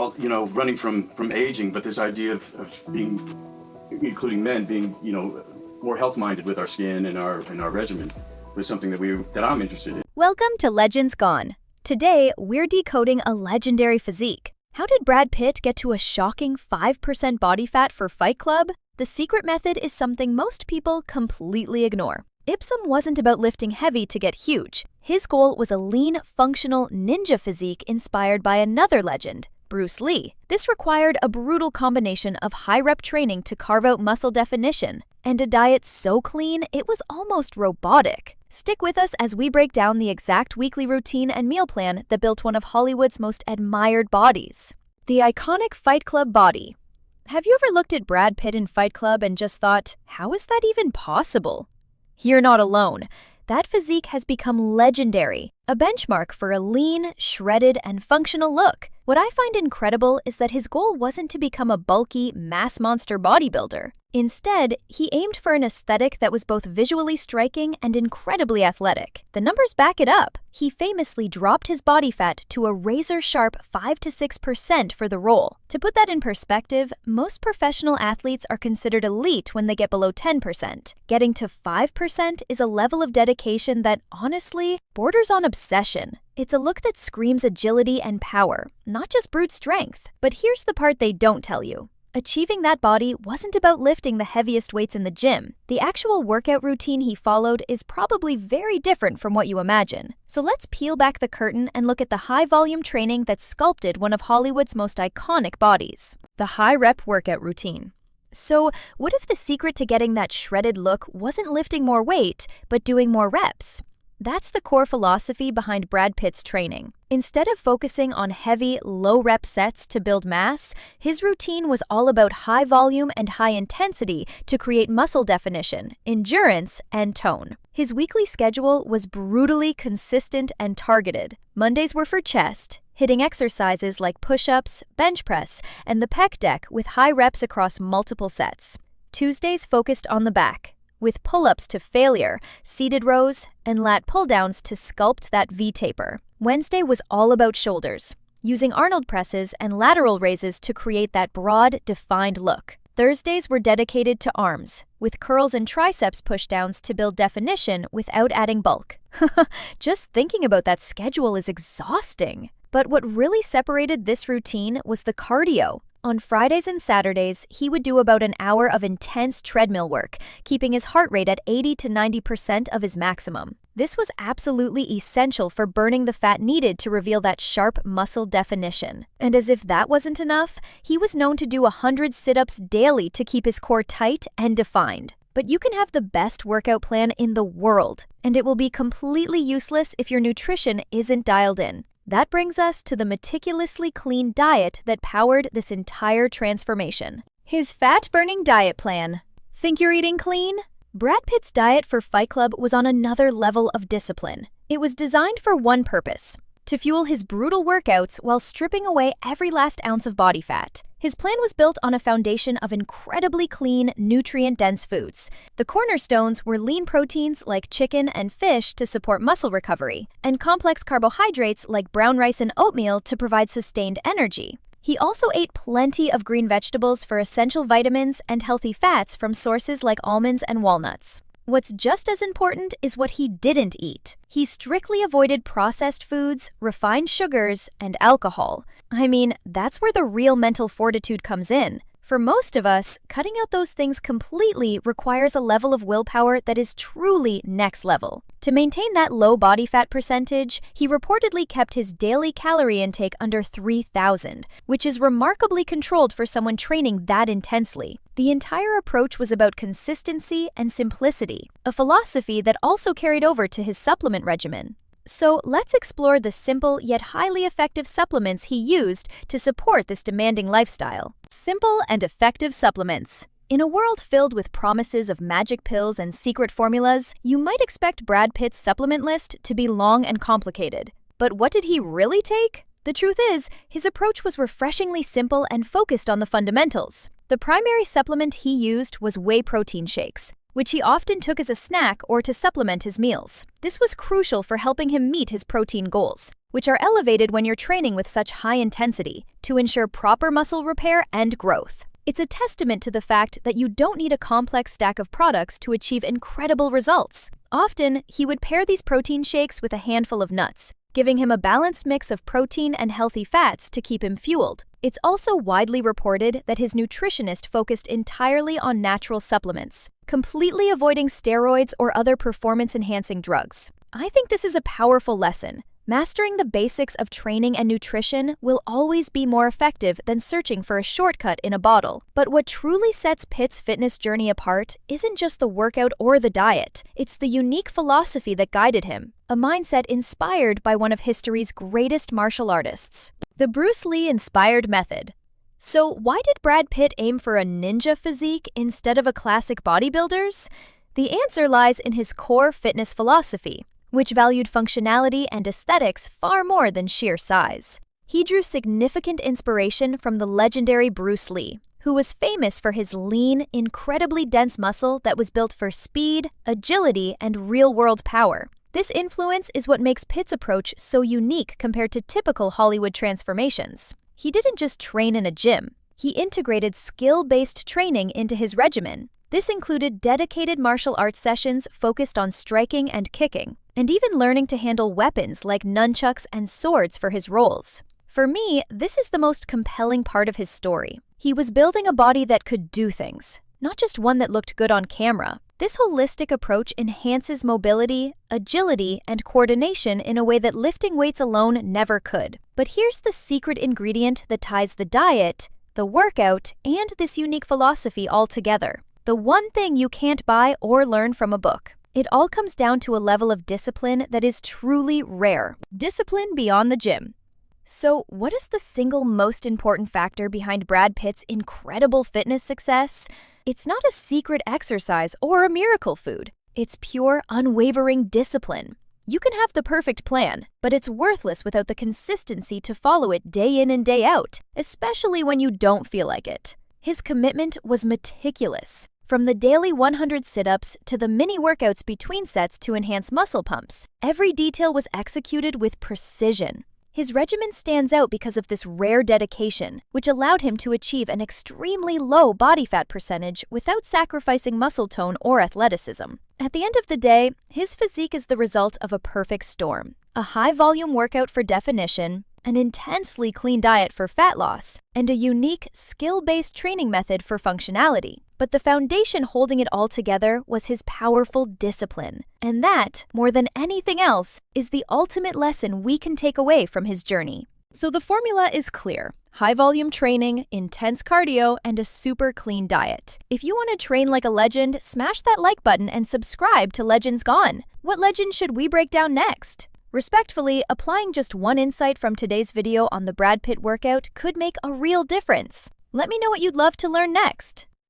running from aging, but this idea of being, including men, being, more health-minded with our skin and our regimen was something that I'm interested in. Welcome to Legends Gone. Today, we're decoding a legendary physique. How did Brad Pitt get to a shocking 5% body fat for Fight Club? The secret method is something most people completely ignore. Ipsum wasn't about lifting heavy to get huge. His goal was a lean, functional ninja physique inspired by another legend, Bruce Lee. This required a brutal combination of high-rep training to carve out muscle definition, and a diet so clean it was almost robotic. Stick with us as we break down the exact weekly routine and meal plan that built one of Hollywood's most admired bodies. The iconic Fight Club body. Have you ever looked at Brad Pitt in Fight Club and just thought, how is that even possible? You're not alone. That physique has become legendary, a benchmark for a lean, shredded, and functional look. What I find incredible is that his goal wasn't to become a bulky, mass monster bodybuilder. Instead, he aimed for an aesthetic that was both visually striking and incredibly athletic. The numbers back it up. He famously dropped his body fat to a razor-sharp 5 to 6% for the role. To put that in perspective, most professional athletes are considered elite when they get below 10%. Getting to 5% is a level of dedication that, honestly, borders on obsession. It's a look that screams agility and power, not just brute strength. But here's the part they don't tell you. Achieving that body wasn't about lifting the heaviest weights in the gym. The actual workout routine he followed is probably very different from what you imagine. So let's peel back the curtain and look at the high-volume training that sculpted one of Hollywood's most iconic bodies. The high-rep workout routine. So, what if the secret to getting that shredded look wasn't lifting more weight, but doing more reps? That's the core philosophy behind Brad Pitt's training. Instead of focusing on heavy, low-rep sets to build mass, his routine was all about high volume and high intensity to create muscle definition, endurance, and tone. His weekly schedule was brutally consistent and targeted. Mondays were for chest, hitting exercises like push-ups, bench press, and the pec deck with high reps across multiple sets. Tuesdays focused on the back, with pull-ups to failure, seated rows, and lat pull-downs to sculpt that V-taper. Wednesday was all about shoulders, using Arnold presses and lateral raises to create that broad, defined look. Thursdays were dedicated to arms, with curls and triceps pushdowns to build definition without adding bulk. Just thinking about that schedule is exhausting. But what really separated this routine was the cardio. On Fridays and Saturdays, he would do about an hour of intense treadmill work, keeping his heart rate at 80 to 90% of his maximum. This was absolutely essential for burning the fat needed to reveal that sharp muscle definition. And as if that wasn't enough, he was known to do 100 sit-ups daily to keep his core tight and defined. But you can have the best workout plan in the world, and it will be completely useless if your nutrition isn't dialed in. That brings us to the meticulously clean diet that powered this entire transformation. His fat-burning diet plan. Think you're eating clean? Brad Pitt's diet for Fight Club was on another level of discipline. It was designed for one purpose: to fuel his brutal workouts while stripping away every last ounce of body fat. His plan was built on a foundation of incredibly clean, nutrient-dense foods. The cornerstones were lean proteins like chicken and fish to support muscle recovery, and complex carbohydrates like brown rice and oatmeal to provide sustained energy. He also ate plenty of green vegetables for essential vitamins and healthy fats from sources like almonds and walnuts. What's just as important is what he didn't eat. He strictly avoided processed foods, refined sugars, and alcohol. I mean, that's where the real mental fortitude comes in. For most of us, cutting out those things completely requires a level of willpower that is truly next level. To maintain that low body fat percentage, he reportedly kept his daily calorie intake under 3,000, which is remarkably controlled for someone training that intensely. The entire approach was about consistency and simplicity, a philosophy that also carried over to his supplement regimen. So let's explore the simple yet highly effective supplements he used to support this demanding lifestyle. Simple and effective supplements. In a world filled with promises of magic pills and secret formulas, you might expect Brad Pitt's supplement list to be long and complicated. But what did he really take? The truth is, his approach was refreshingly simple and focused on the fundamentals. The primary supplement he used was whey protein shakes, which he often took as a snack or to supplement his meals. This was crucial for helping him meet his protein goals. which are elevated when you're training with such high intensity to ensure proper muscle repair and growth. It's a testament to the fact that you don't need a complex stack of products to achieve incredible results. Often, he would pair these protein shakes with a handful of nuts, giving him a balanced mix of protein and healthy fats to keep him fueled. It's also widely reported that his nutritionist focused entirely on natural supplements, completely avoiding steroids or other performance-enhancing drugs. I think this is a powerful lesson. Mastering the basics of training and nutrition will always be more effective than searching for a shortcut in a bottle. But what truly sets Pitt's fitness journey apart isn't just the workout or the diet. It's the unique philosophy that guided him, a mindset inspired by one of history's greatest martial artists. The Bruce Lee-inspired method. So why did Brad Pitt aim for a ninja physique instead of a classic bodybuilder's? The answer lies in his core fitness philosophy, which valued functionality and aesthetics far more than sheer size. He drew significant inspiration from the legendary Bruce Lee, who was famous for his lean, incredibly dense muscle that was built for speed, agility, and real-world power. This influence is what makes Pitt's approach so unique compared to typical Hollywood transformations. He didn't just train in a gym. He integrated skill-based training into his regimen. This included dedicated martial arts sessions focused on striking and kicking, and even learning to handle weapons like nunchucks and swords for his roles. For me, this is the most compelling part of his story. He was building a body that could do things, not just one that looked good on camera. This holistic approach enhances mobility, agility, and coordination in a way that lifting weights alone never could. But here's the secret ingredient that ties the diet, the workout, and this unique philosophy all together. The one thing you can't buy or learn from a book. It all comes down to a level of discipline that is truly rare. Discipline beyond the gym. So, what is the single most important factor behind Brad Pitt's incredible fitness success? It's not a secret exercise or a miracle food. It's pure, unwavering discipline. You can have the perfect plan, but it's worthless without the consistency to follow it day in and day out, especially when you don't feel like it. His commitment was meticulous. From the daily 100 sit-ups to the mini workouts between sets to enhance muscle pumps, every detail was executed with precision. His regimen stands out because of this rare dedication, which allowed him to achieve an extremely low body fat percentage without sacrificing muscle tone or athleticism. At the end of the day, his physique is the result of a perfect storm: a high-volume workout for definition, an intensely clean diet for fat loss, and a unique, skill-based training method for functionality. But the foundation holding it all together was his powerful discipline. And that, more than anything else, is the ultimate lesson we can take away from his journey. So the formula is clear: high-volume training, intense cardio, and a super clean diet. If you want to train like a legend, smash that like button and subscribe to Legends Gone. What legend should we break down next? Respectfully, applying just one insight from today's video on the Brad Pitt workout could make a real difference. Let me know what you'd love to learn next.